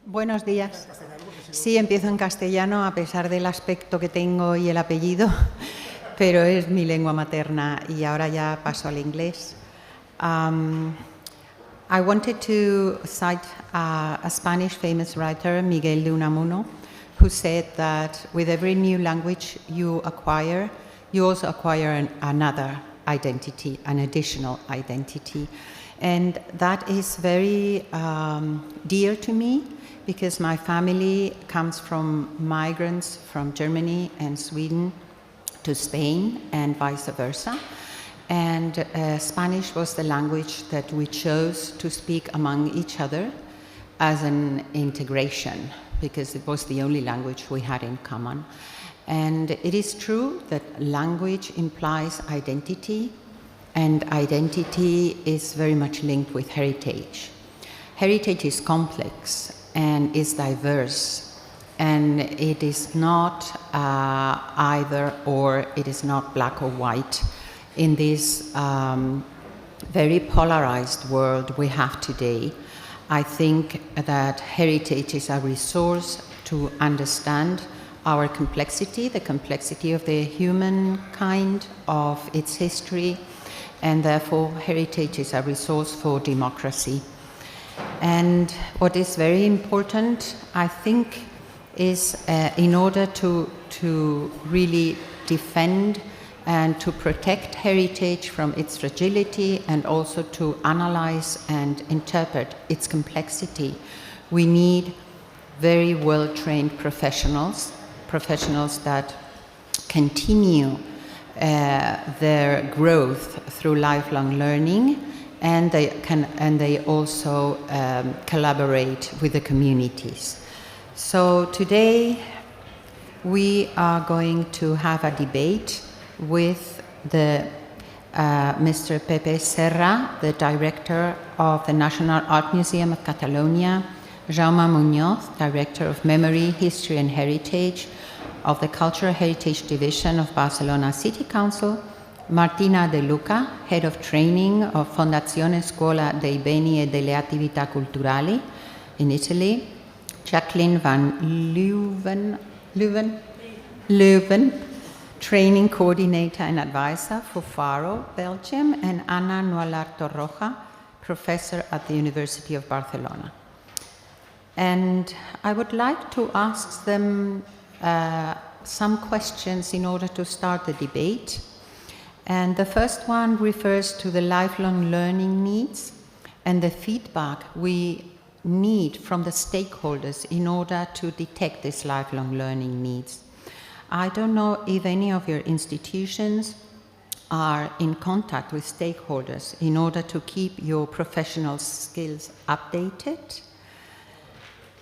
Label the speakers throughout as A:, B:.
A: Buenos días. Sí, empiezo en castellano a pesar del aspecto que tengo y el apellido, pero es mi lengua materna y ahora ya paso al inglés. I wanted to cite a Spanish famous writer, Miguel de Unamuno, who said that with every new language you acquire, you also acquire another identity, an additional identity. And that is very dear to me because my family comes from migrants from Germany and Sweden to Spain and vice versa. And Spanish was the language that we chose to speak among each other as an integration because it was the only language we had in common. And it is true that language implies identity, and identity is very much linked with heritage. Heritage is complex and is diverse, and it is not either or, it is not black or white in this very polarized world we have today. I think that heritage is a resource to understand our complexity, the complexity of the humankind, of its history, and therefore heritage is a resource for democracy. And what is very important, I think, is in order to really defend and to protect heritage from its fragility and also to analyze and interpret its complexity, we need very well-trained professionals that continue their growth through lifelong learning, and they also collaborate with the communities. So today we are going to have a debate with the Mr. Pepe Serra, the director of the National Art Museum of Catalunya, Jaume Muñoz, director of Memory, History and Heritage of the Cultural Heritage Division of Barcelona City Council, Martina De Luca, head of training of Fondazione Scuola dei beni e delle attività culturali in Italy, Jacqueline van Leeuwen, training coordinator and advisor for FARO, Belgium, and Ana Nualart Torroja, professor at the University of Barcelona. And I would like to ask them some questions in order to start the debate. And the first one refers to the lifelong learning needs and the feedback we need from the stakeholders in order to detect these lifelong learning needs. I don't know if any of your institutions are in contact with stakeholders in order to keep your professional skills updated.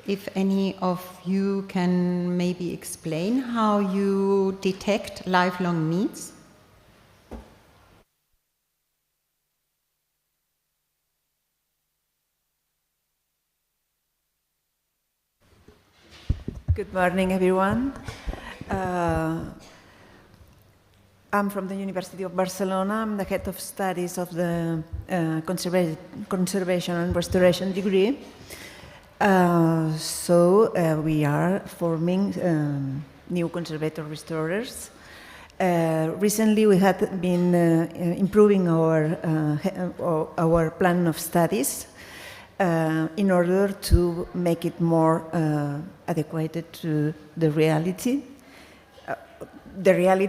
A: If any of you can maybe explain how you detect lifelong needs.
B: Good morning, everyone. I'm from the University of Barcelona. I'm the head of studies of the conservation and restoration degree. So we are forming new conservator restorers. Recently, we had been improving our plan of studies in order to make it more adequate to the reality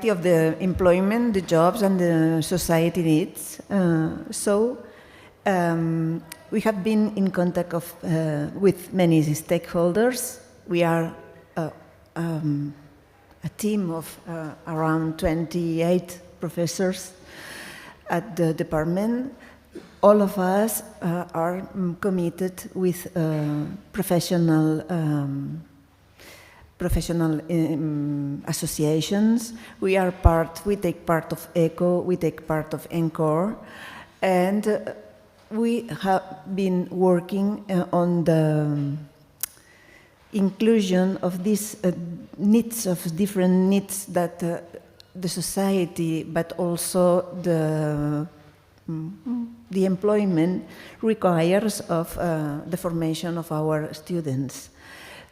B: of the employment, the jobs, and the society needs. So we have been in contact with many stakeholders. We are a team of around 28 professors at the department. All of us are committed with professional associations. We take part of ECO, we take part of ENCORE, and we have been working on the inclusion of these different needs that the society, but also the employment requires of the formation of our students.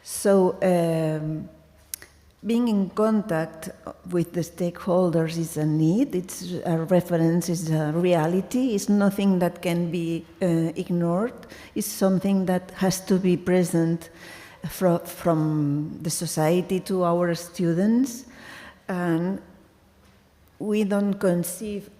B: So being in contact with the stakeholders is a need, it's a reference, it's a reality, it's nothing that can be ignored, it's something that has to be present from the society to our students, and we don't conceive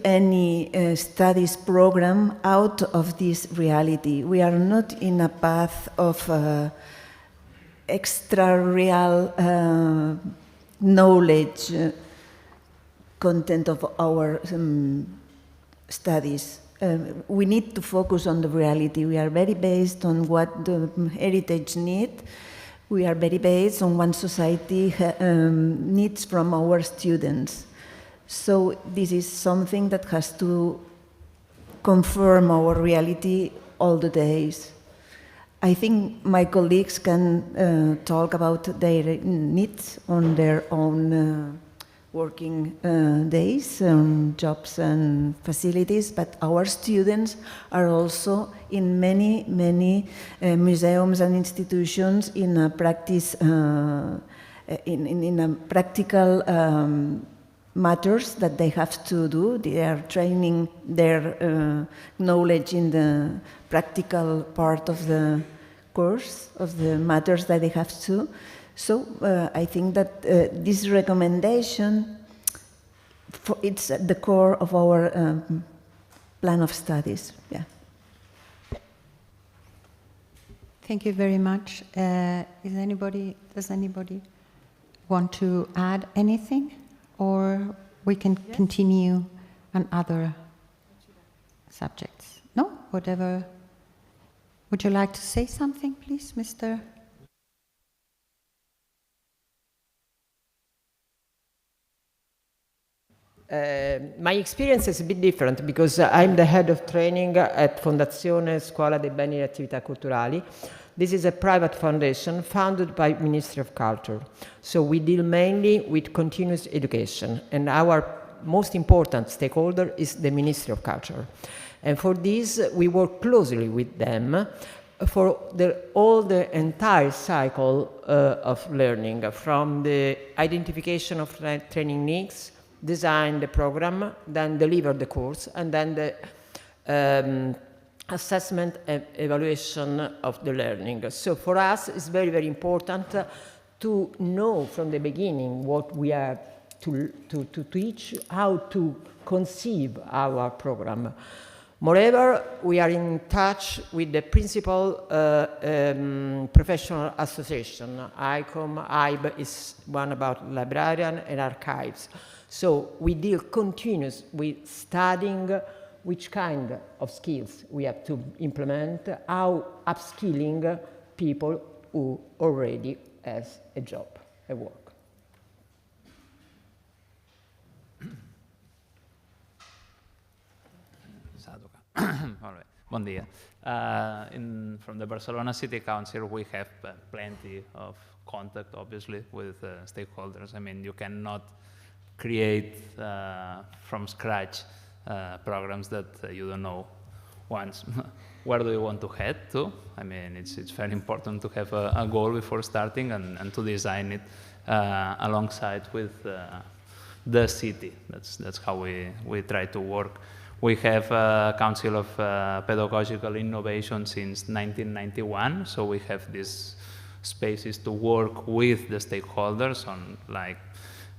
B: any studies program out of this reality. We are not in a path of extra real knowledge content of our studies. We need to focus on the reality. We are very based on what the heritage need. We are very based on what society needs from our students. So this is something that has to confirm our reality all the days. I think my colleagues can talk about their needs on their own working days, jobs and facilities, but our students are also in many museums and institutions in a practice, in a practical matters that they have to do. They are training their knowledge in the practical part of the course, of the matters that they have to. So I think that this recommendation, it's at the core of our plan of studies. Yeah.
A: Thank you very much. Does anybody want to add anything? Or we can continue on other subjects? No? Whatever. Would you like to say something, please, Mr.?
C: My experience is a bit different because I'm the head of training at Fondazione Scuola dei beni, delle attività culturali. This is a private foundation founded by Ministry of Culture. So we deal mainly with continuous education, and our most important stakeholder is the Ministry of Culture. And for this, we work closely with them for all the entire cycle of learning, from the identification of training needs, design the program, then deliver the course, and then the assessment and evaluation of the learning. So for us, it's very, very important to know from the beginning what we are to teach, how to conceive our program. Moreover, we are in touch with the principal professional association. ICOM, IB is one about librarian and archives. So we deal continuous with studying which kind of skills we have to implement, how upskilling people who already has a job, a work.
D: All right. Bon dia. From the Barcelona City Council, we have plenty of contact, obviously, with stakeholders. I mean, you cannot create from scratch programs that you don't know once. Where do you want to head to? I mean, it's very important to have a goal before starting and to design it alongside with the city. That's how we try to work. We have a Council of Pedagogical Innovation since 1991, so we have these spaces to work with the stakeholders on, like,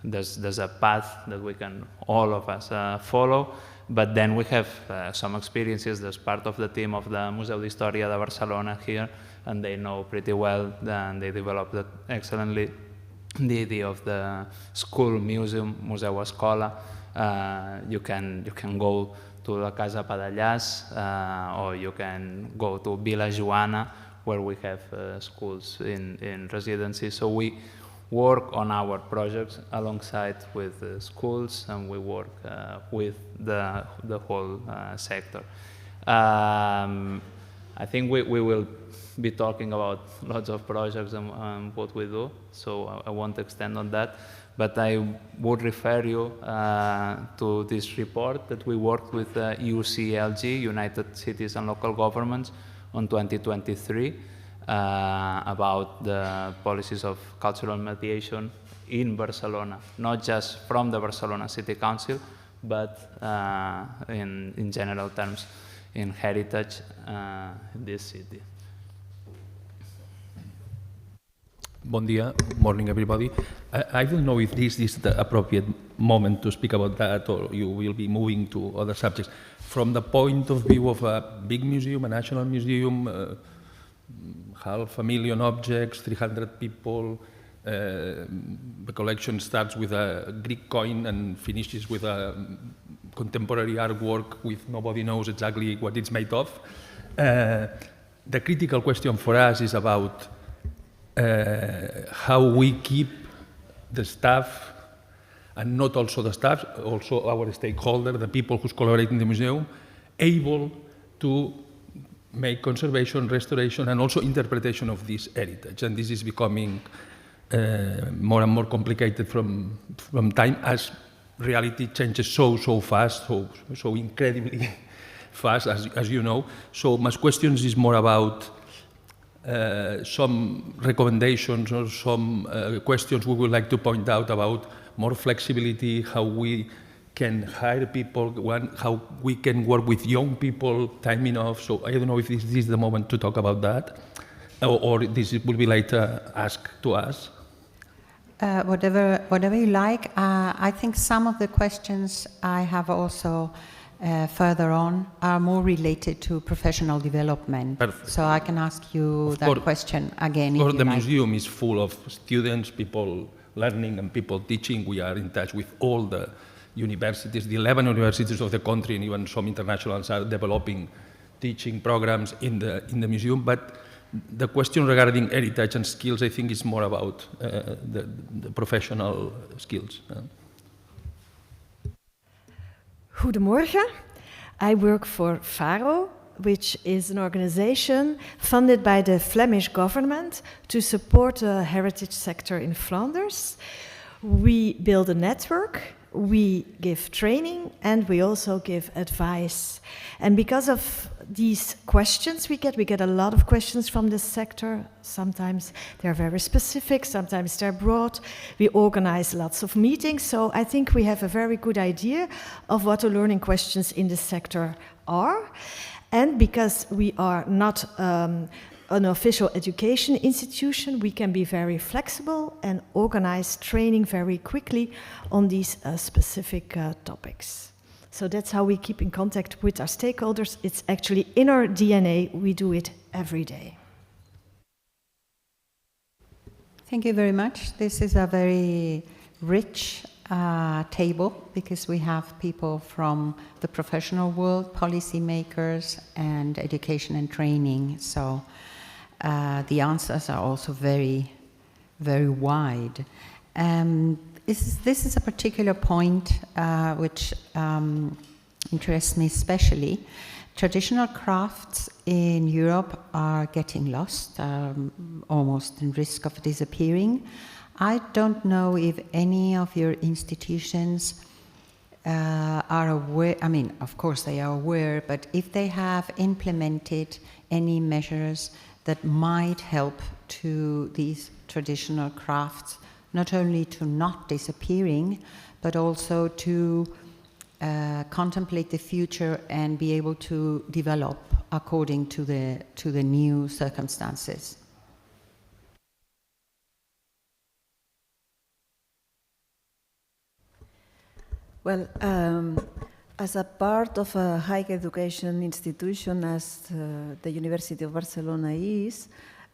D: there's a path that we can, all of us, follow. But then we have some experiences. There's part of the team of the Museu d'Història de Barcelona here, and they know pretty well, and they developed excellently the idea of the school museum, Museu Scuola. You can go to La Casa Padallàs, or you can go to Vila Joana, where we have schools in residency. So we work on our projects alongside with schools, and we work with the whole sector. I think we will be talking about lots of projects and what we do, so I won't extend on that. But I would refer you to this report that we worked with UCLG, United Cities and Local Governments, on 2023 about the policies of cultural mediation in Barcelona, not just from the Barcelona City Council, but in general terms in heritage in this city.
E: Bon dia, morning everybody. I don't know if this is the appropriate moment to speak about that, or you will be moving to other subjects. From the point of view of a big museum, a national museum, 500,000 objects, 300 people, the collection starts with a Greek coin and finishes with a contemporary artwork with nobody knows exactly what it's made of. The critical question for us is about how we keep the staff, and not also the staff, also our stakeholder, the people who collaborate in the museum, able to make conservation, restoration, and also interpretation of this heritage. And this is becoming more and more complicated from time as reality changes so fast, so incredibly fast, as you know. So my questions is more about some recommendations or some questions we would like to point out about more flexibility, how we can hire people, how we can work with young people, time enough. So I don't know if this is the moment to talk about that, or this will be later asked to us.
A: Whatever you like. I think some of the questions I have also further on are more related to professional development.
E: Perfect.
A: So I can ask you that question again if you like.
E: The museum is full of students, people learning and people teaching. We are in touch with all the universities, the 11 universities of the country, and even some internationals are developing teaching programs in the museum. But the question regarding heritage and skills, I think, is more about the professional skills.
F: Goedemorgen. I work for FARO, which is an organization funded by the Flemish government to support the heritage sector in Flanders. We build a network, we give training, and we also give advice. And because of these questions we get a lot of questions from this sector. Sometimes they're very specific, sometimes they're broad. We organize lots of meetings, so I think we have a very good idea of what the learning questions in this sector are. And because we are not an official education institution, we can be very flexible and organize training very quickly on these specific topics. So that's how we keep in contact with our stakeholders. It's actually in our DNA. We do it every day.
A: Thank you very much. This is a very rich table because we have people from the professional world, policymakers, and education and training. So the answers are also very, very wide. This is a particular point which interests me especially. Traditional crafts in Europe are getting lost, almost in risk of disappearing. I don't know if any of your institutions are aware, I mean, of course they are aware, but if they have implemented any measures that might help to these traditional crafts, not only to not disappearing, but also to contemplate the future and be able to develop according to the new circumstances.
B: Well, as a part of a higher education institution, as the University of Barcelona is,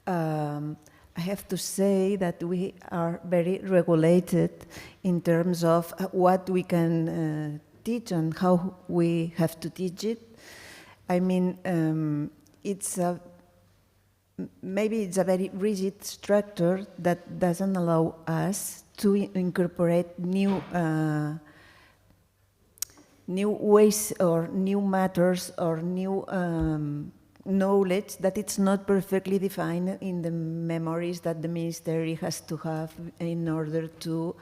B: I have to say that we are very regulated in terms of what we can teach and how we have to teach it. I mean, maybe it's a very rigid structure that doesn't allow us to incorporate new ways or new matters or new knowledge that it's not perfectly defined in the memories that the ministry has to have in order to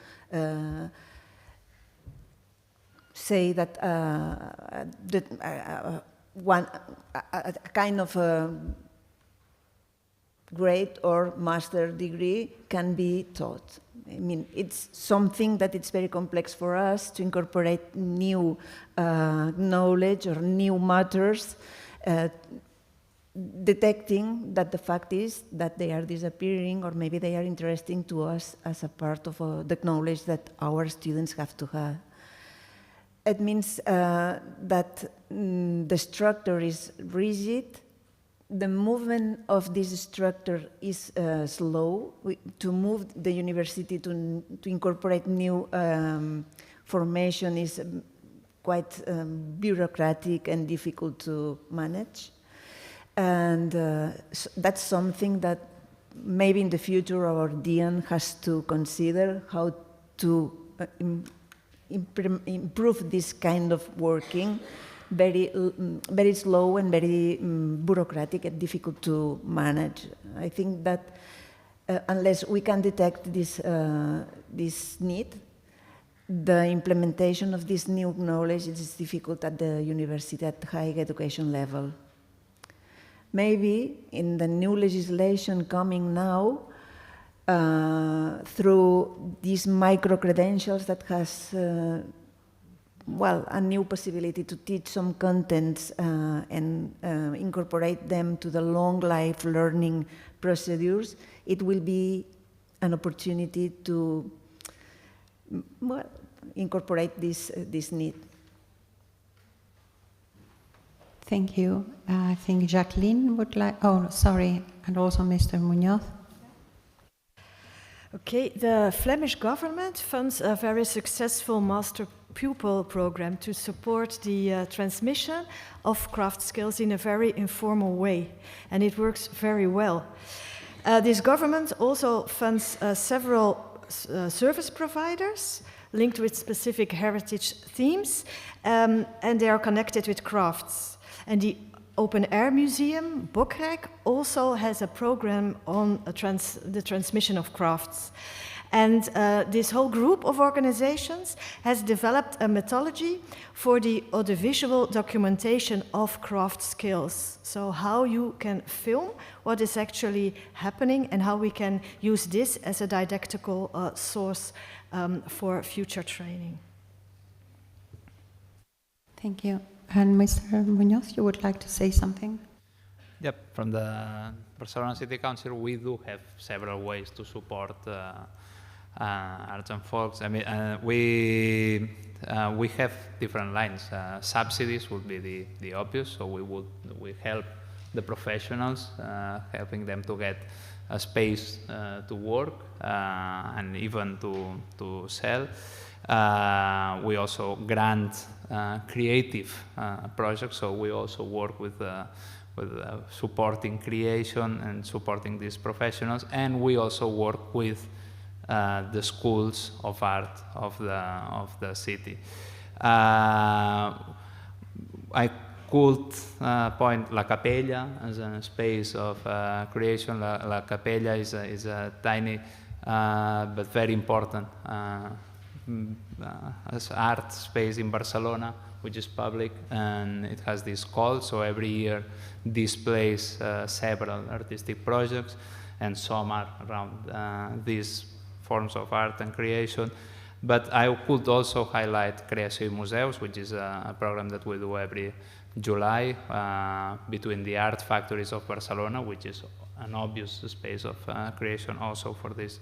B: say that a kind of grade or master degree can be taught. I mean, it's something that it's very complex for us to incorporate new knowledge or new matters, detecting that the fact is that they are disappearing, or maybe they are interesting to us as a part of the knowledge that our students have to have. It means that the structure is rigid. The movement of this structure is slow. To move the university to incorporate new formation is quite bureaucratic and difficult to manage. And so that's something that maybe in the future our dean has to consider, how to improve this kind of working. Very slow and very bureaucratic and difficult to manage. I think that unless we can detect this need, the implementation of this new knowledge is difficult at the university, at higher education level. Maybe in the new legislation coming now, through these micro-credentials that has a new possibility to teach some contents and incorporate them to the long life learning procedures, it will be an opportunity to incorporate this need.
A: Thank you. I think Jacqueline would like, oh, sorry, and also Mr. Muñoz.
F: Okay, the Flemish government funds a very successful master pupil program to support the transmission of craft skills in a very informal way, and it works very well. This government also funds several service providers linked with specific heritage themes, and they are connected with crafts. And the Open Air Museum, Bokrijk, also has a program on the transmission of crafts. And this whole group of organizations has developed a methodology for the audiovisual documentation of craft skills. So how you can film what is actually happening and how we can use this as a didactical source for future training.
A: Thank you. And Mr. Muñoz, you would like to say something?
D: Yep, from the Barcelona City Council, we do have several ways to support arts and folks. I mean, we have different lines. Subsidies would be the obvious, so we help the professionals, helping them to get a space to work and even to sell. We also grant creative projects, so we also work with supporting creation and supporting these professionals, and we also work with the schools of art of the city. I could point La Capella as a space of creation. La Capella is a tiny but very important as art space in Barcelona, which is public, and it has this call, so every year displays several artistic projects, and some are around these forms of art and creation. But I could also highlight Creació i Museus, which is a program that we do every July between the art factories of Barcelona, which is an obvious space of creation also for these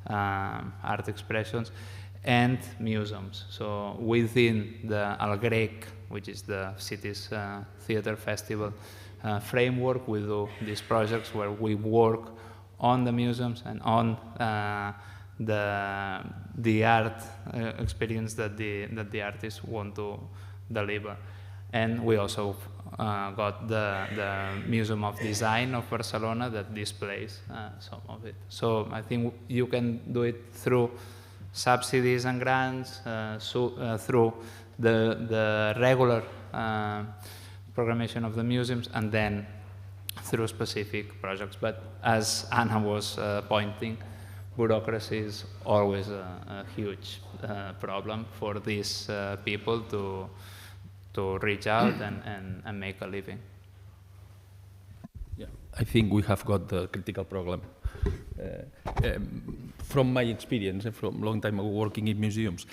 D: art expressions, and museums. So within the Al Grec, which is the city's theater festival framework, we do these projects where we work on the museums and on the art experience that the artists want to deliver. And we also got the Museum of Design of Barcelona that displays some of it. So I think you can do it through subsidies and grants, through the regular programmation of the museums, and then through specific projects. But as Anna was pointing, bureaucracy is always a huge problem for these people to reach out and make a living.
E: Yeah. I think we have got the critical problem. From my experience, from a long time ago working in museums,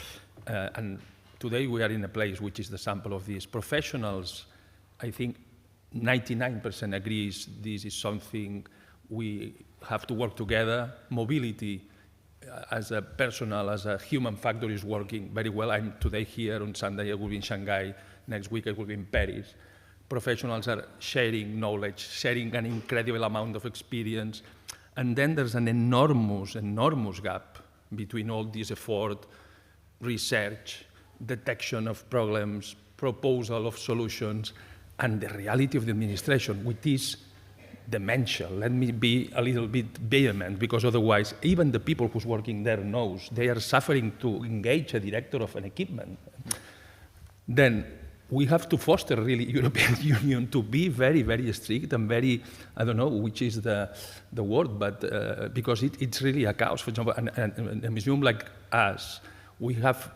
E: and today we are in a place which is the sample of these professionals. I think 99% agrees this is something we have to work together. Mobility as a personal, as a human factor is working very well. I'm today here, on Sunday I will be in Shanghai, next week I will be in Paris. Professionals are sharing knowledge, sharing an incredible amount of experience, and then there's an enormous gap between all this effort, research, detection of problems, proposal of solutions, and the reality of the administration, which is dementia. Let me be a little bit vehement, because otherwise, even the people who's working there knows they are suffering to engage a director of an equipment. Then we have to foster really European Union to be very, very strict and very, I don't know which is the word, but because it's really a chaos. For example, a museum like us, we have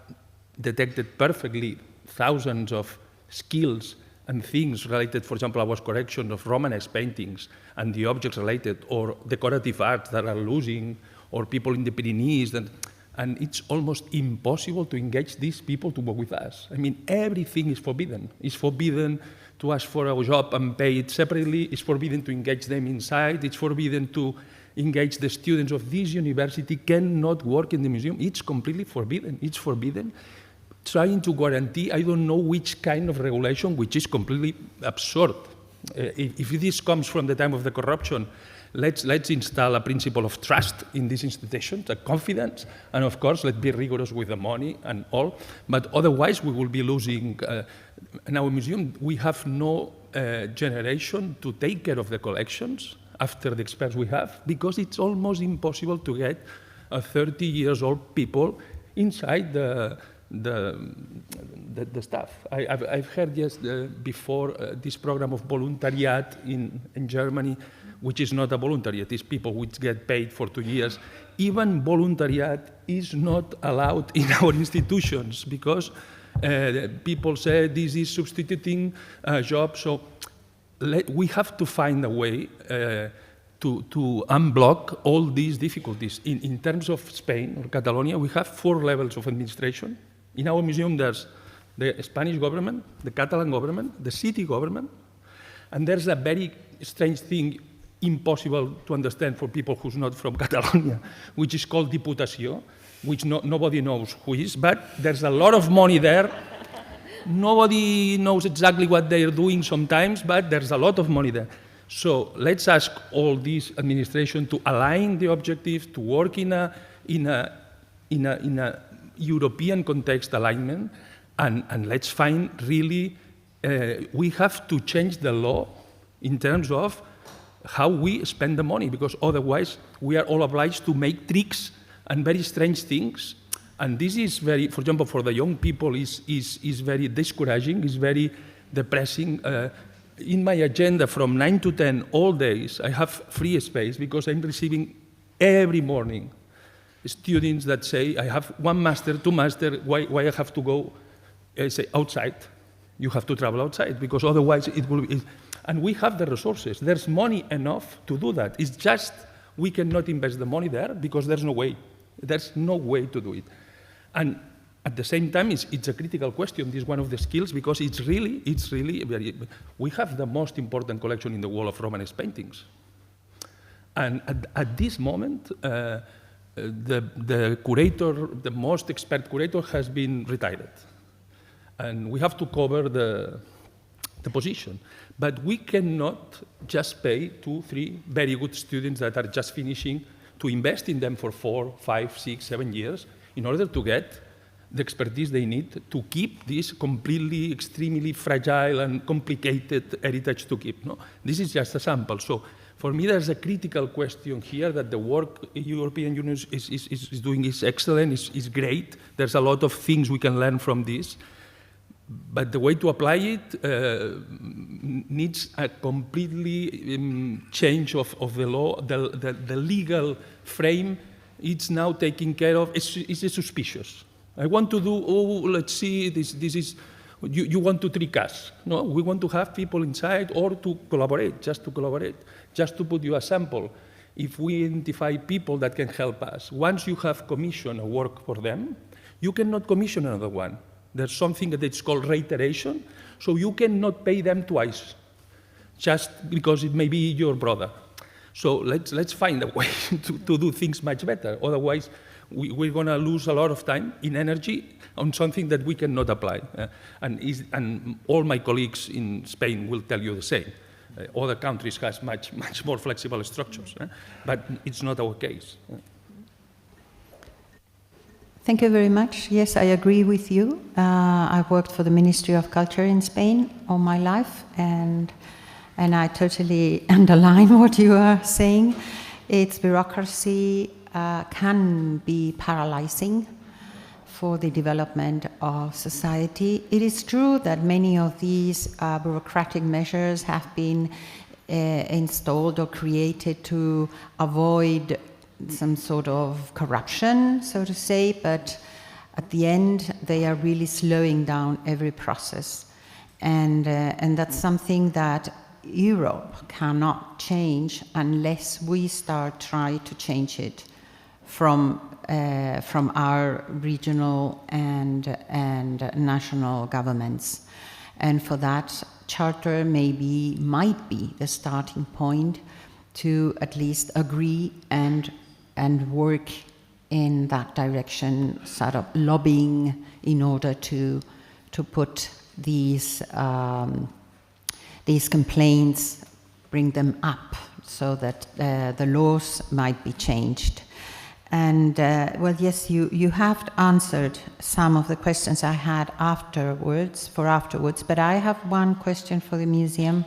E: detected perfectly thousands of skills and things related, for example, our correction of Romanesque paintings and the objects related, or decorative art that are losing, or people in the Pyrenees, and it's almost impossible to engage these people to work with us. I mean, everything is forbidden. It's forbidden to ask for a job and pay it separately. It's forbidden to engage them inside. It's forbidden to engage the students of this university cannot work in the museum. It's completely forbidden. It's forbidden. Trying to guarantee, I don't know which kind of regulation, which is completely absurd. If this comes from the time of the corruption, let's install a principle of trust in these institutions, a confidence, and of course, let's be rigorous with the money and all. But otherwise, we will be losing. In our museum, we have no generation to take care of the collections after the experts we have, because it's almost impossible to get 30 years old people inside the staff. I've heard before this program of voluntariat in Germany, which is not a voluntariat, it's people which get paid for 2 years. Even voluntariat is not allowed in our institutions, because people say this is substituting a job. So we have to find a way to unblock all these difficulties. In terms of Spain or Catalonia, we have 4 levels of administration. In our museum, there's the Spanish government, the Catalan government, the city government, and there's a very strange thing, impossible to understand for people who's not from Catalonia, which is called Diputació, which nobody knows who is, but there's a lot of money there. Nobody knows exactly what they're doing sometimes, but there's a lot of money there. So let's ask all this administration to align the objectives, to work in a European context alignment, and let's find really, we have to change the law in terms of how we spend the money, because otherwise we are all obliged to make tricks and very strange things. And this is very, for example, for the young people is very discouraging, is very depressing. In my agenda from 9 to 10 all days, I have free space, because I'm receiving every morning students that say, I have 1 master, 2 master, why I have to go say outside? You have to travel outside, because otherwise it will be. And we have the resources. There's money enough to do that. It's just we cannot invest the money there because there's no way. There's no way to do it. And at the same time, it's a critical question. This is one of the skills, because it's really very. We have the most important collection in the world of Romanesque paintings. And at this moment, the curator, the most expert curator, has been retired. And we have to cover the position. But we cannot just pay 2, 3 very good students that are just finishing to invest in them for 4, 5, 6, 7 years in order to get the expertise they need to keep this completely, extremely fragile and complicated heritage to keep. No? This is just a sample. So for me, there's a critical question here that the work European Union is doing is excellent, is great. There's a lot of things we can learn from this. But the way to apply it needs a completely change of the law. The legal frame, it's now taking care of, it's suspicious. I want to do, let's see, this is You want to trick us. No, we want to have people inside or to collaborate, just to put you a sample. If we identify people that can help us, once you have commissioned a work for them, you cannot commission another one. There's something that's called reiteration, so you cannot pay them twice, just because it may be your brother. So let's find a way to do things much better. Otherwise, we're going to lose a lot of time in energy on something that we cannot apply. And all my colleagues in Spain will tell you the same. Other countries have much more flexible structures, but it's not our case.
A: Thank you very much. Yes, I agree with you. I've worked for the Ministry of Culture in Spain all my life, and I totally underline what you are saying. Its bureaucracy can be paralyzing for the development of society. It is true that many of these bureaucratic measures have been installed or created to avoid some sort of corruption, so to say, but at the end they are really slowing down every process. And that's something that Europe cannot change unless we start trying to change it from our regional and national governments. And for that, charter might be the starting point to at least agree and work in that direction, sort of lobbying in order to put these complaints, bring them up so that the laws might be changed. And well, yes, you have answered some of the questions I had afterwards, but I have one question for the museum.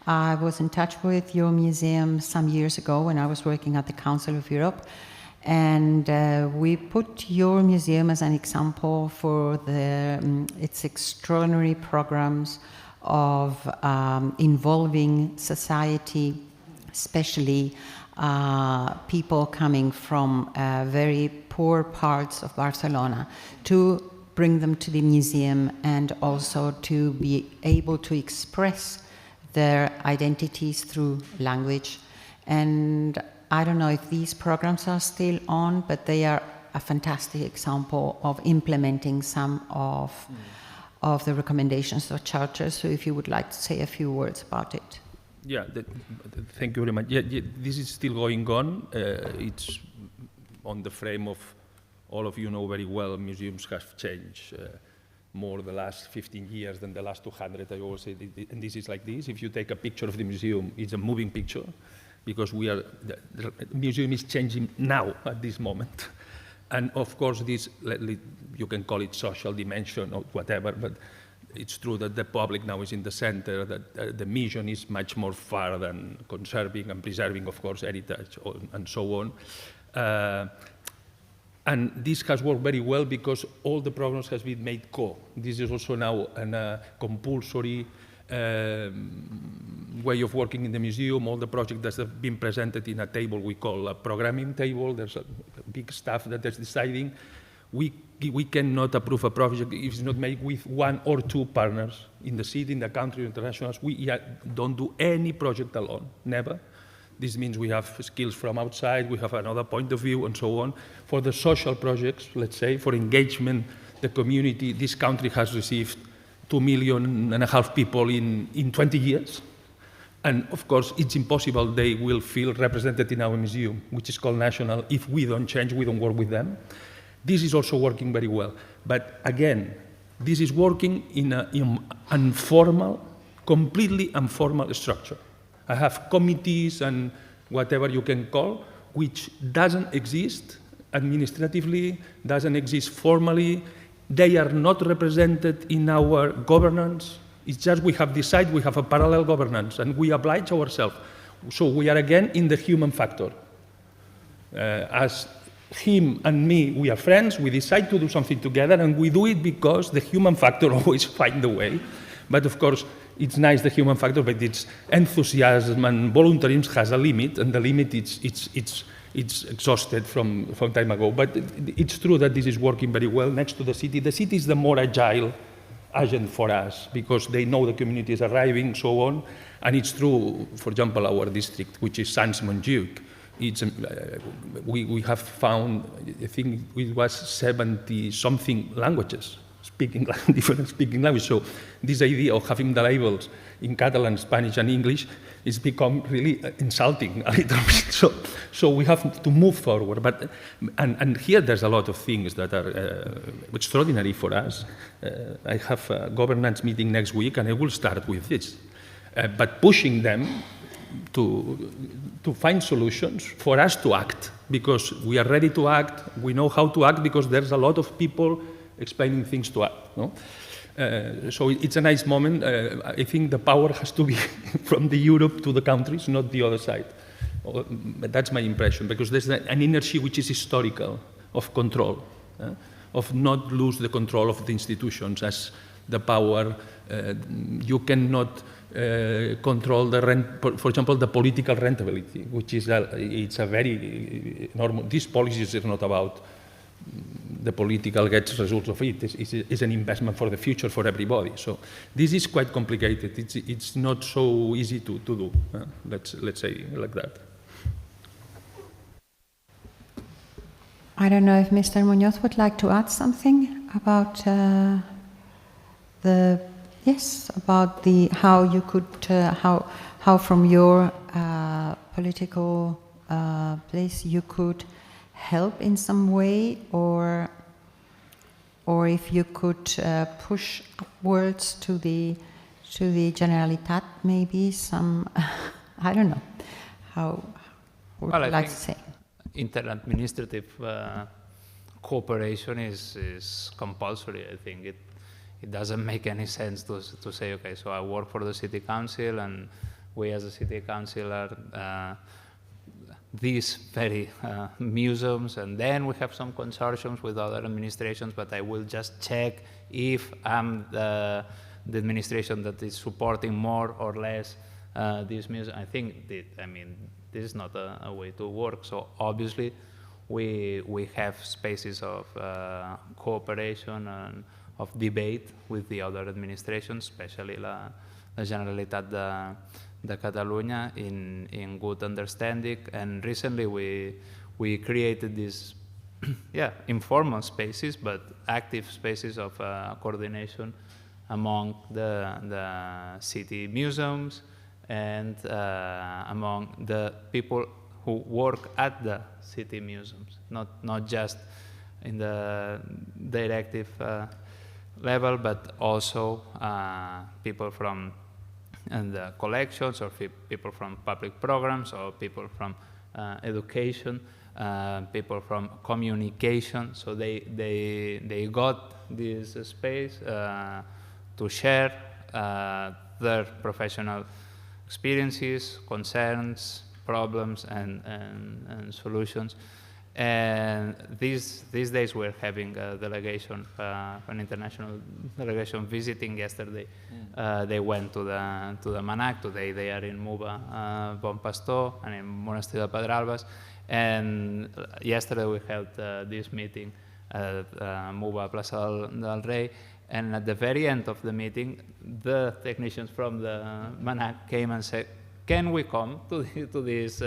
A: I was in touch with your museum some years ago when I was working at the Council of Europe, and we put your museum as an example for its extraordinary programs of involving society, especially people coming from very poor parts of Barcelona, to bring them to the museum and also to be able to express their identities through language. And I don't know if these programs are still on, but they are a fantastic example of implementing some of the recommendations of charters. So if you would like to say a few words about it.
E: Yeah, thank you very much. Yeah, this is still going on. It's on the frame of, all of you know very well, museums have changed more the last 15 years than the last 200, I always say, and this is like this. If you take a picture of the museum, it's a moving picture, because the museum is changing now, at this moment. And of course, this, you can call it social dimension or whatever, but it's true that the public now is in the center, that the mission is much more far than conserving and preserving, of course, heritage and so on. And this has worked very well because all the programs has been made This is also now a compulsory way of working in the museum. All the projects that have been presented in a table we call a programming table. There's a big staff that is deciding. We cannot approve a project if it's not made with one or two partners in the city, in the country, internationals. We don't do any project alone, never. This means we have skills from outside, we have another point of view, and so on. For the social projects, let's say, for engagement, the community, this country has received 2.5 million people in 20 years. And of course, it's impossible they will feel represented in our museum, which is called Nacional. If we don't change, we don't work with them. This is also working very well. But again, this is working in an informal, completely informal structure. I have committees and whatever you can call, which doesn't exist administratively, doesn't exist formally. They are not represented in our governance. It's just we have decided we have a parallel governance and we oblige ourselves. So we are again in the human factor. As him and me, we are friends, we decide to do something together, and we do it because the human factor always finds a way. But of course, it's nice, the human factor, but its enthusiasm and voluntarism has a limit, and the limit it's exhausted from time ago. But it's true that this is working very well next to the city. The city is the more agile agent for us because they know the community is arriving, so on. And it's true, for example, our district, which is Sants-Montjuïc. We have found, I think it was 70-something languages, different speaking languages. So this idea of having the labels in Catalan, Spanish, and English is become really insulting a little bit. So we have to move forward. And here there's a lot of things that are extraordinary for us. I have a governance meeting next week, and I will start with this. But pushing them to find solutions for us to act, because we are ready to act, we know how to act, because there's a lot of people explaining things to us. No? So it's a nice moment. I think the power has to be from the Europe to the countries, not the other side. That's my impression, because there's an inertia which is historical of control, of not lose the control of the institutions as the power. You cannot control the rent, for example, the political rentability, which is it's a very normal. These policies are not about the political gets results of it. It's an investment for the future for everybody. So this is quite complicated. It's not so easy to do. Let's say like that.
A: I don't know if Mr. Muñoz would like to add something about how you could how from your political place you could help in some way, or if you could push upwards to the Generalitat, maybe some I don't know how would you like to say.
D: Inter-administrative cooperation is compulsory. I think it doesn't make any sense to say, okay, so I work for the city council, and we as a city council are these very museums, and then we have some consortiums with other administrations, but I will just check if I'm the administration that is supporting more or less these museums. I think this is not a way to work. So obviously we have spaces of cooperation and of debate with the other administrations, especially la Generalitat de Catalunya, in good understanding. And recently we created these informal spaces, but active spaces of coordination among the city museums and among the people who work at the city museums, not just in the directive level, but also people from the collections, or people from public programs, or people from education, people from communication. So they got this space to share their professional experiences, concerns, problems, and solutions. And these days we're having a delegation, an international delegation visiting yesterday. They went to the Manac. Today they are in Muba, Bon Pastor, and in Monestir de Pedralbes. And yesterday we held this meeting at Muba, Plaça del Rei. And at the very end of the meeting, the technicians from the Manac came and said, can we come to these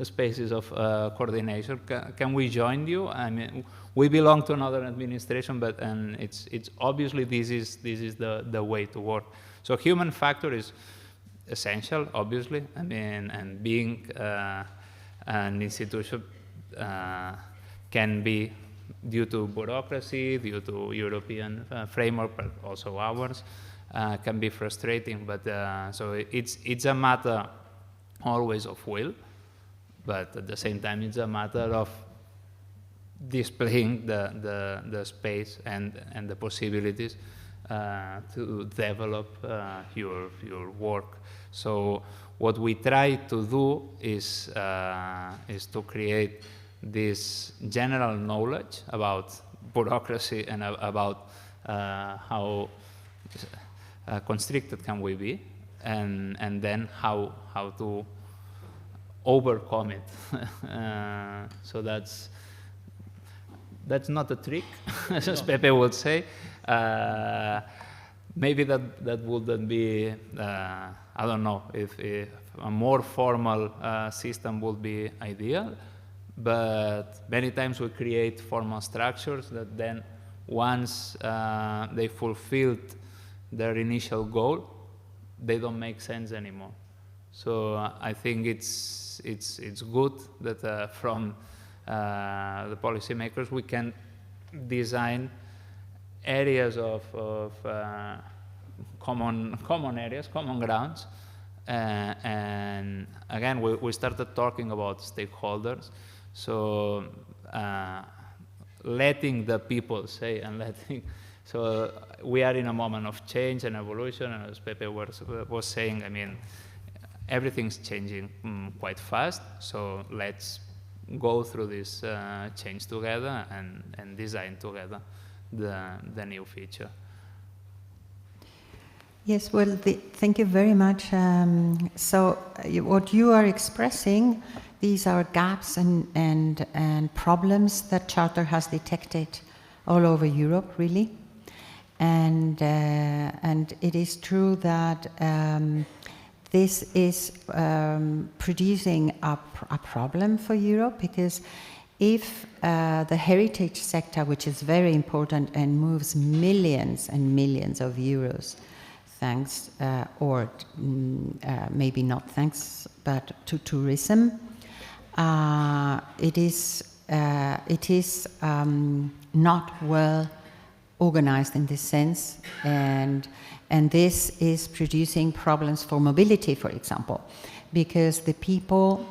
D: spaces of coordination? Can we join you? I mean, we belong to another administration, but it's obviously this is the way to work. So human factor is essential, obviously. I mean, and being an institution can be due to bureaucracy, due to European framework, but also ours. Can be frustrating, but so it's a matter always of will, but at the same time it's a matter of displaying the space and the possibilities to develop your work. So what we try to do is to create this general knowledge about bureaucracy and about how constricted can we be, and then how to overcome it. So that's not a trick, as Pepe would say. maybe that wouldn't be, I don't know, if a more formal system would be ideal, but many times we create formal structures that then once they fulfilled their initial goal, they don't make sense anymore. So I think it's good that from the policymakers we can design areas of common areas, common grounds, and again we started talking about stakeholders. So letting the people say and letting. So we are in a moment of change and evolution, and as Pepe was saying, I mean, everything's changing quite fast. So let's go through this change together and design together the new feature.
A: Yes, well, thank you very much. So what you are expressing, these are gaps and problems that Charter has detected all over Europe, really. And it is true that this is producing a problem for Europe, because if the heritage sector, which is very important and moves millions and millions of euros, thanks, or maybe not thanks, but to tourism, it is not well organized in this sense, and this is producing problems for mobility, for example, because the people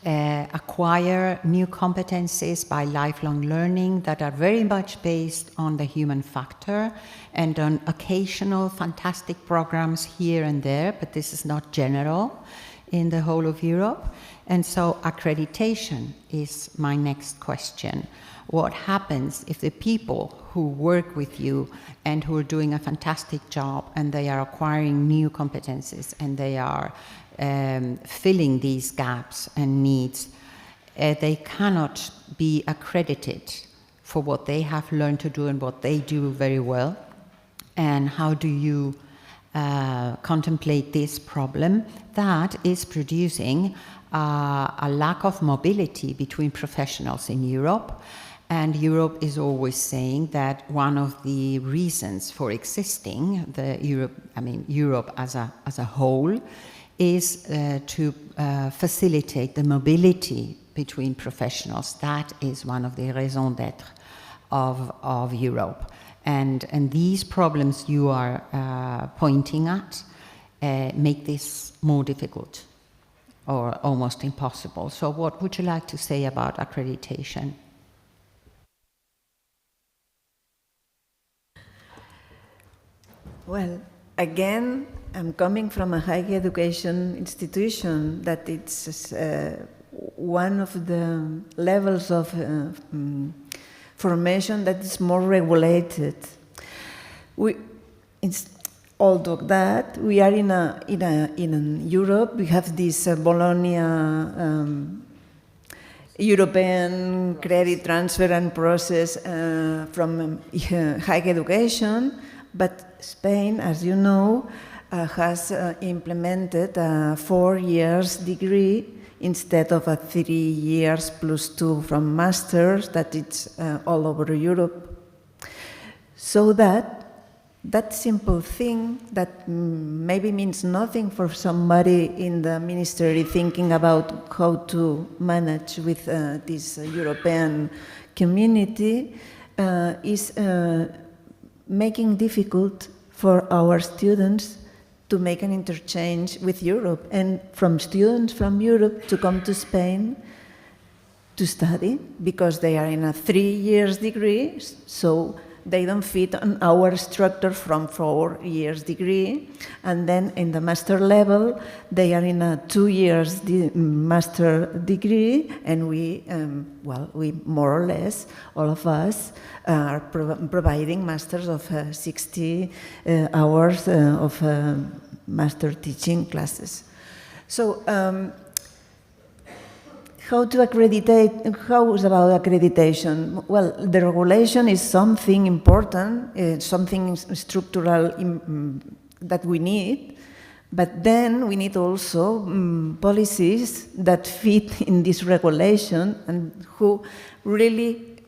A: acquire new competencies by lifelong learning that are very much based on the human factor and on occasional fantastic programs here and there, but this is not general in the whole of Europe. And so accreditation is my next question. What happens if the people who work with you and who are doing a fantastic job and they are acquiring new competencies and they are filling these gaps and needs, they cannot be accredited for what they have learned to do and what they do very well? And how do you contemplate this problem that is producing a lack of mobility between professionals in Europe? And Europe is always saying that one of the reasons for existing, Europe as a whole, is to facilitate the mobility between professionals. That is one of the raison d'être of Europe. And these problems you are pointing at make this more difficult or almost impossible. So what would you like to say about accreditation?
B: Well, again, I'm coming from a higher education institution that it's one of the levels of formation that is more regulated. Although that we are in Europe, we have this Bologna European credit transfer and process from higher education, but Spain, as you know, has implemented a 4 years degree instead of a 3 years plus 2 from masters that it's all over Europe. So that simple thing that maybe means nothing for somebody in the ministry thinking about how to manage with this European community is making difficult for our students to make an interchange with Europe, and from students from Europe to come to Spain to study because they are in a 3 years degree, so they don't fit on our structure from 4 years degree. And then in the master level, they are in a 2 years master degree, and we more or less, all of us, are providing masters of 60 hours of master teaching classes. So How to accreditate? How is about accreditation? Well, the regulation is something important, something structural that we need, but then we need also policies that fit in this regulation and who really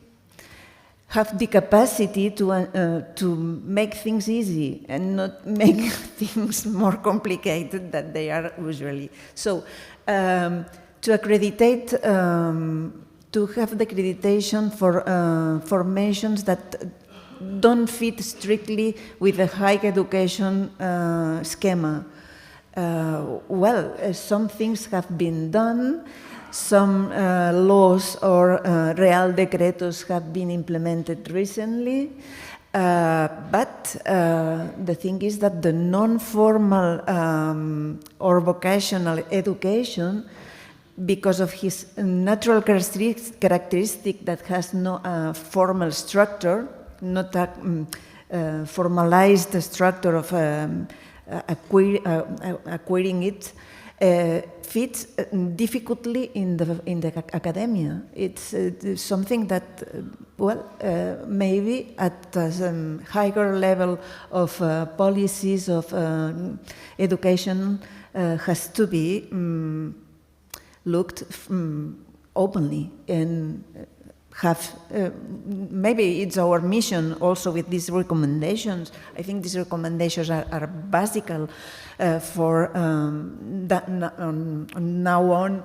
B: have the capacity to make things easy and not make things more complicated than they are usually. So to accreditate, to have the accreditation for formations that don't fit strictly with the higher education schema. Some things have been done. Some laws or Real Decretos have been implemented recently, but the thing is that the non-formal or vocational education, because of his natural characteristic that has no formal structure, not a formalized structure of acquiring it, fits difficultly in the academia. It's something that, maybe at a higher level of policies of education has to be looked openly and have, maybe it's our mission also with these recommendations. I think these recommendations are basic for that now on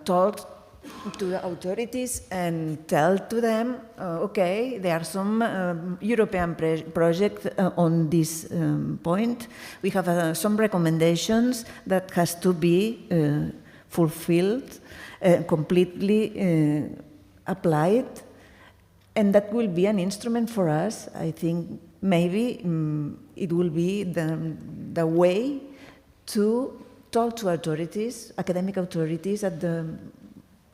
B: told to the authorities and tell to them, okay, there are some European projects on this point. We have some recommendations that has to be fulfilled, completely applied, and that will be an instrument for us. I think maybe it will be the way to talk to authorities, academic authorities at the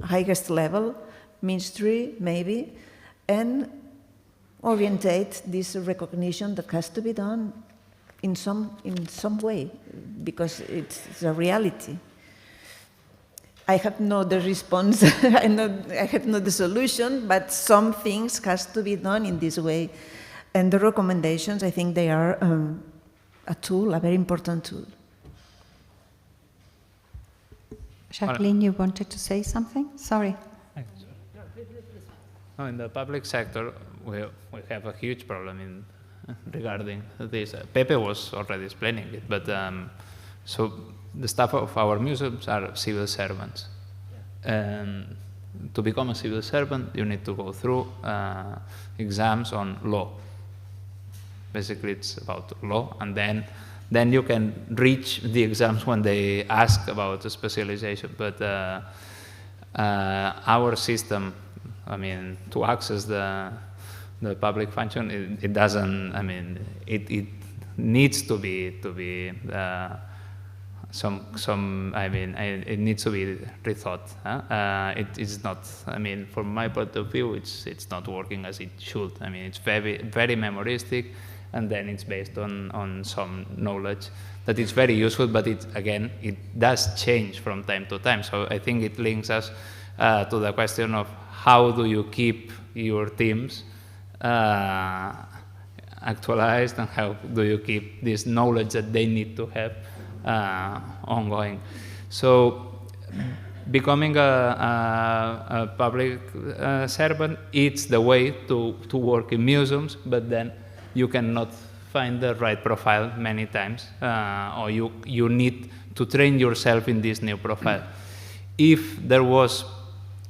B: highest level, ministry maybe, and orientate this recognition that has to be done in some way, because it's a reality. I have not the response, I have not the solution, but some things has to be done in this way. And the recommendations, I think they are a tool, a very important tool.
A: Jacqueline, you wanted to say something? Sorry.
D: No, in the public sector, we have a huge problem regarding this. Pepe was already explaining it, but so the staff of our museums are civil servants. And to become a civil servant, you need to go through exams on law. Basically, it's about law, and then you can reach the exams when they ask about the specialization. But our system, I mean, to access the public function, it doesn't. I mean, it needs to be. It needs to be rethought. It is not. I mean, from my point of view, it's not working as it should. I mean, it's very memoristic, and then it's based on some knowledge that is very useful. But it does change from time to time. So I think it links us to the question of how do you keep your teams actualized, and how do you keep this knowledge that they need to have ongoing. So becoming a public servant, it's the way to work in museums, but then you cannot find the right profile many times, or you need to train yourself in this new profile. If there was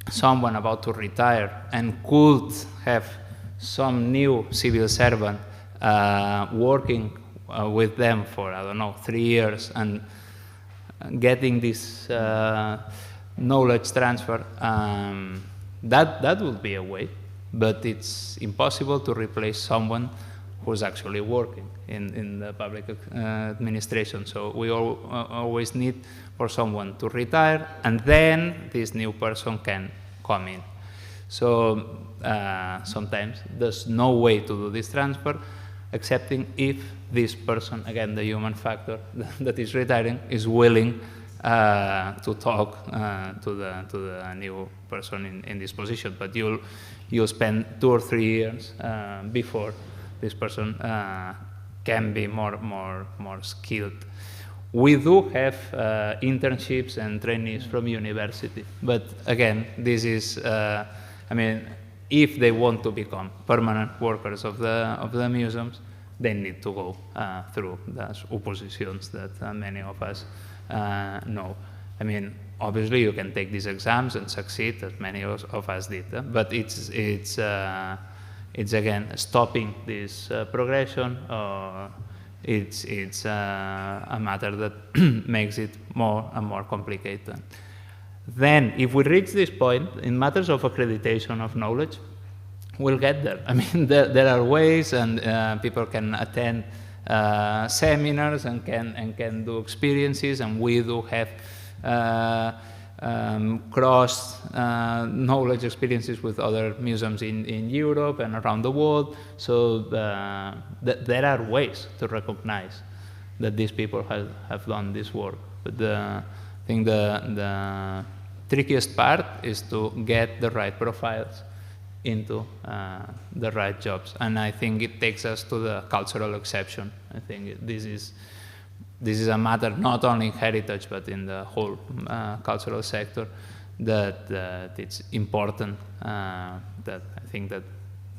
D: someone about to retire and could have some new civil servant working with them for, I don't know, 3 years and getting this knowledge transfer, that would be a way, but it's impossible to replace someone who's actually working in the public administration. So we always need for someone to retire, and then this new person can come in. So sometimes there's no way to do this transfer, excepting if this person, again, the human factor that is retiring, is willing to talk to the new person in this position, but you'll spend 2 or 3 years before this person can be more skilled. We do have internships and trainees from university, but again, this is, I mean, if they want to become permanent workers of the museums, they need to go through those oppositions that many of us know. I mean, obviously you can take these exams and succeed, as many of us did, but it's again stopping this progression. It's a matter that makes it more and more complicated. Then, if we reach this point, in matters of accreditation of knowledge, we'll get there. I mean, there are ways, and people can attend seminars and can do experiences, and we do have cross knowledge experiences with other museums in Europe and around the world. So there are ways to recognize that these people have done this work. But I think the trickiest part is to get the right profiles into the right jobs. And I think it takes us to the cultural exception. I think this is a matter not only in heritage, but in the whole cultural sector, that it's important, that I think that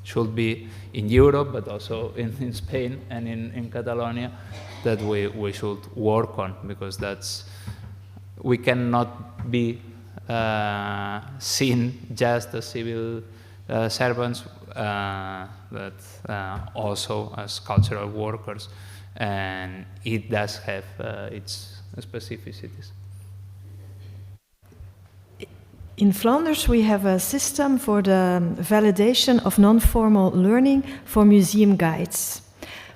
D: should be in Europe, but also in Spain and in Catalonia, that we should work on, because we cannot be seen just as civil servants, but also as cultural workers. And it does have its specificities.
F: In Flanders, we have a system for the validation of non-formal learning for museum guides.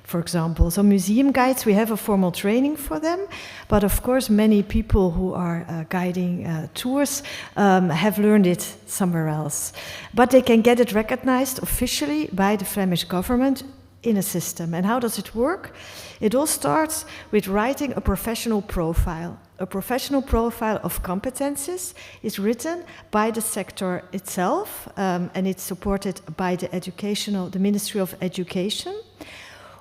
F: For example, so museum guides, we have a formal training for them, but of course many people who are guiding tours have learned it somewhere else. But they can get it recognized officially by the Flemish government in a system. And how does it work? It all starts with writing a professional profile. A professional profile of competences is written by the sector itself, and it's supported by the Ministry of Education.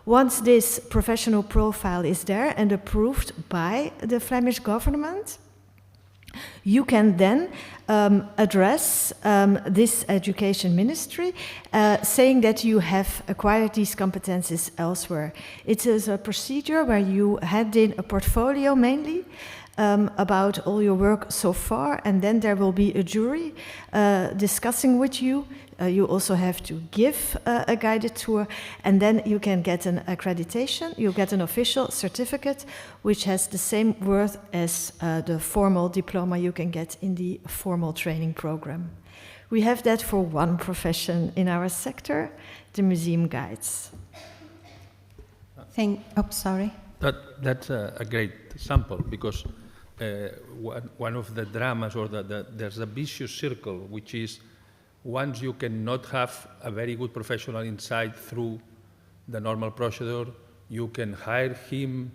F: Once this professional profile is there and approved by the Flemish government, you can then address this education ministry, saying that you have acquired these competences elsewhere. It is a procedure where you hand in a portfolio mainly about all your work so far, and then there will be a jury discussing with you. You also have to give a guided tour, and then you can get an accreditation. You get an official certificate, which has the same worth as the formal diploma you can get in the formal training program. We have that for one profession in our sector, the museum guides.
A: Sorry.
E: That's a great sample, because one of the dramas, or there's a vicious circle, which is once you cannot have a very good professional inside through the normal procedure, you can hire him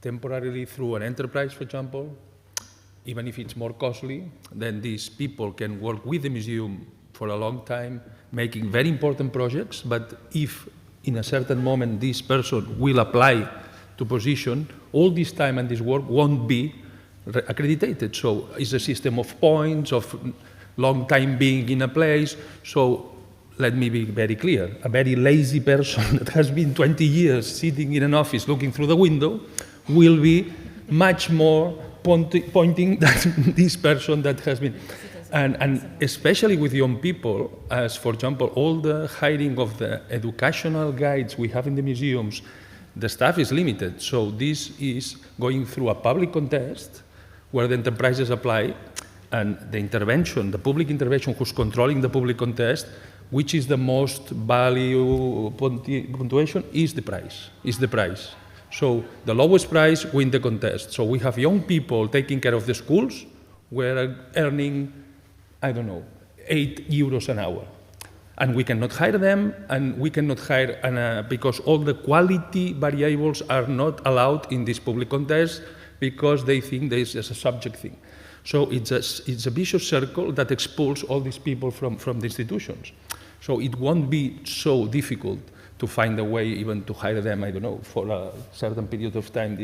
E: temporarily through an enterprise, for example, even if it's more costly. Then these people can work with the museum for a long time, making very important projects. But if in a certain moment this person will apply to position, all this time and this work won't be accredited. So it's a system of points, of long time being in a place. So let me be very clear. A very lazy person that has been 20 years sitting in an office looking through the window will be much more pointing than this person that has been. And especially with young people, as for example, all the hiring of the educational guides we have in the museums, the staff is limited. So this is going through a public contest where the enterprises apply, and the intervention, the public intervention who's controlling the public contest, which is the most value puntuation, is the price. So the lowest price wins the contest. So we have young people taking care of the schools, we're earning, I don't know, €8 an hour. And we cannot hire them, and we cannot hire, because all the quality variables are not allowed in this public contest, because they think there is just a subject thing. So it's a vicious circle that expels all these people from the institutions. So it won't be so difficult to find a way even to hire them, I don't know, for a certain period of time.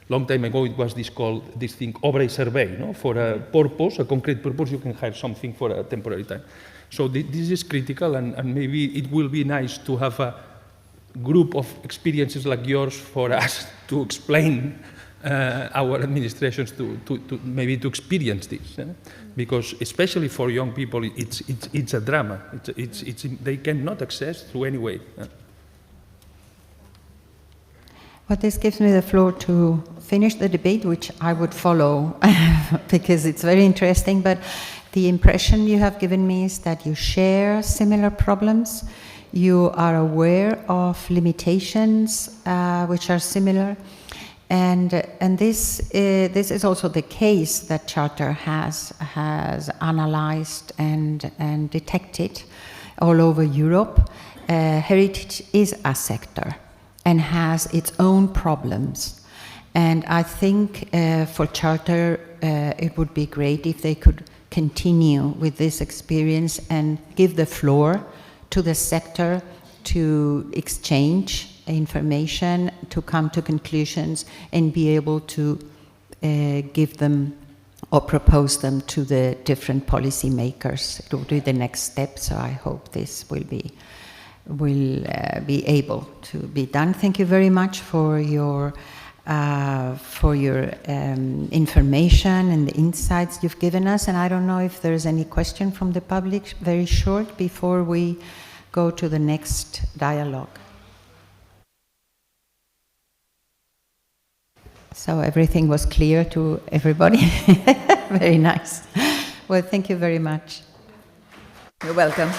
E: Long time ago it was this thing, obra survey, no? For a purpose, a concrete purpose, you can hire something for a temporary time. So this is critical, and maybe it will be nice to have a group of experiences like yours for us to explain our administrations to maybe to experience this, because especially for young people, it's a drama. They cannot access through any way.
A: Well, this gives me the floor to finish the debate, which I would follow because it's very interesting. But the impression you have given me is that you share similar problems. You are aware of limitations which are similar. And this is also the case that Charter has analyzed and detected all over Europe. Heritage is a sector and has its own problems. And I think for Charter it would be great if they could continue with this experience and give the floor to the sector to exchange information, to come to conclusions, and be able to give them or propose them to the different policy makers. It will be the next step, so I hope this will be able to be done. Thank you very much for your information and the insights you've given us. And I don't know if there's any question from the public, very short, before we go to the next dialogue. So everything was clear to everybody. Very nice. Well, thank you very much.
B: You're welcome.